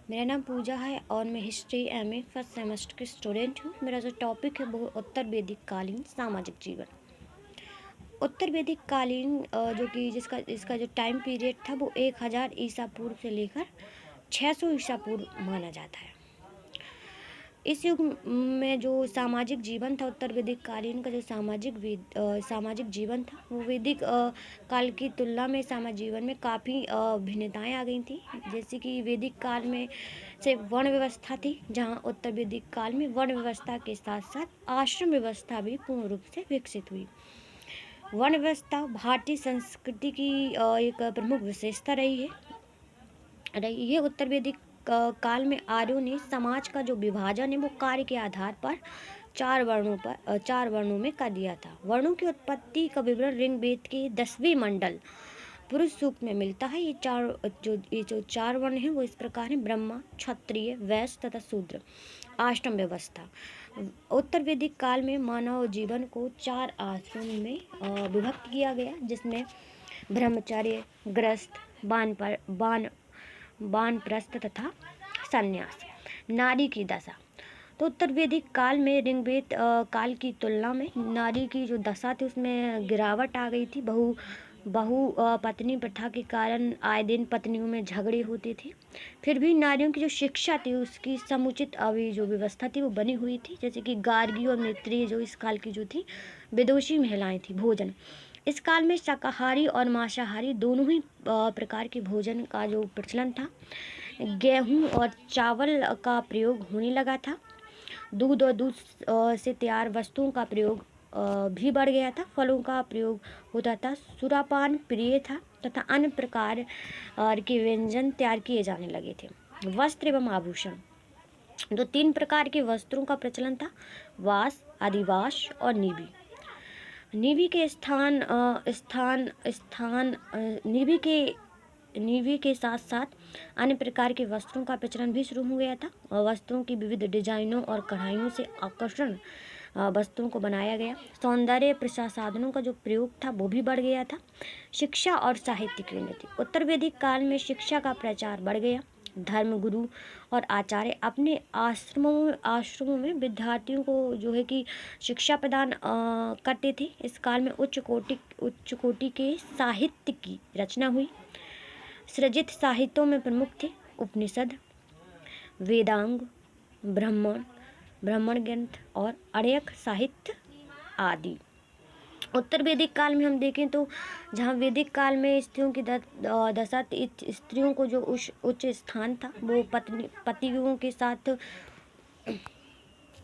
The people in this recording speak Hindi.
मेरा नाम पूजा है और मैं हिस्ट्री एमए फर्स्ट सेमेस्टर की स्टूडेंट हूँ। मेरा जो टॉपिक है वो उत्तर वैदिक कालीन सामाजिक जीवन। उत्तर वैदिक कालीन जो कि इसका जो टाइम पीरियड था वो 1000 ईसा पूर्व से लेकर 600 ईसा पूर्व माना जाता है। इस युग में जो सामाजिक जीवन था, उत्तर वैदिक कालीन का जो सामाजिक जीवन था वो वैदिक काल की तुलना में सामाजिक जीवन में काफ़ी भिन्नताएं आ गई थी। जैसे कि वैदिक काल में से वर्ण व्यवस्था थी, जहां उत्तर वैदिक काल में वर्ण व्यवस्था के साथ साथ आश्रम व्यवस्था भी पूर्ण रूप से विकसित हुई। वर्ण व्यवस्था भारतीय संस्कृति की एक प्रमुख विशेषता रही है। उत्तर वैदिक काल में आर्यों ने समाज का जो विभाजन है वो कार्य के आधार पर चार वर्णों में कर दिया था। वर्णों की उत्पत्ति का विवरण ऋग्वेद के 10वें मंडल पुरुष सूक्त में मिलता है। ये जो चार वर्ण हैं वो इस प्रकार हैं: ब्रह्मा, क्षत्रिय, वैश्य तथा शूद्र। आश्रम व्यवस्था उत्तर वैदिक काल में मानव जीवन को 4 आश्रमों में विभक्त किया गया, जिसमें ब्रह्मचर्य, गृहस्थ, वानप्रस्थ तथा संन्यास। नारी की दशा तो उत्तर वैदिक काल में ऋग्वेद काल की तुलना में नारी की जो दशा थी उसमें गिरावट आ गई थी। बहु पत्नी प्रथा के कारण आए दिन पत्नियों में झगड़े होते थे। फिर भी नारियों की जो शिक्षा थी उसकी समुचित अभी जो व्यवस्था थी वो बनी हुई थी। जैसे कि गार्गी और मैत्रेयी जो इस काल की जो थी विदुषी महिलाएं थी। भोजन इस काल में शाकाहारी और मांसाहारी दोनों ही प्रकार के भोजन का जो प्रचलन था। गेहूं और चावल का प्रयोग होने लगा था। दूध और दूध से तैयार वस्तुओं का प्रयोग भी बढ़ गया था। फलों का प्रयोग होता था। सुरापान प्रिय था तथा अन्य प्रकार के व्यंजन तैयार किए जाने लगे थे। वस्त्र एवं आभूषण तो 3 प्रकार के वस्त्रों का प्रचलन था: वास, आदिवास और नीबी। नीबी के नीबी के साथ साथ अन्य प्रकार के वस्त्रों का प्रचलन भी शुरू हो गया था। वस्त्रों की विविध डिजाइनों और कढ़ाइयों से आकर्षण वस्त्रों को बनाया गया। सौंदर्य प्रसाधनों का जो प्रयोग था वो भी बढ़ गया था। शिक्षा और साहित्य की उन्नति उत्तर वैदिक काल में शिक्षा का प्रचार बढ़ गया। धर्म गुरु और आचार्य अपने आश्रमों में विद्यार्थियों को जो है कि शिक्षा प्रदान करते थे। इस काल में उच्च कोटि के साहित्य की रचना हुई। सृजित साहित्यों में प्रमुख थे उपनिषद, वेदांग, ब्राह्मण ग्रंथ और अर्यक साहित्य आदि। उत्तर वैदिक काल में हम देखें तो जहाँ वैदिक काल में स्त्रियों की दशा, स्त्रियों को जो उच्च स्थान था वो पतियों के साथ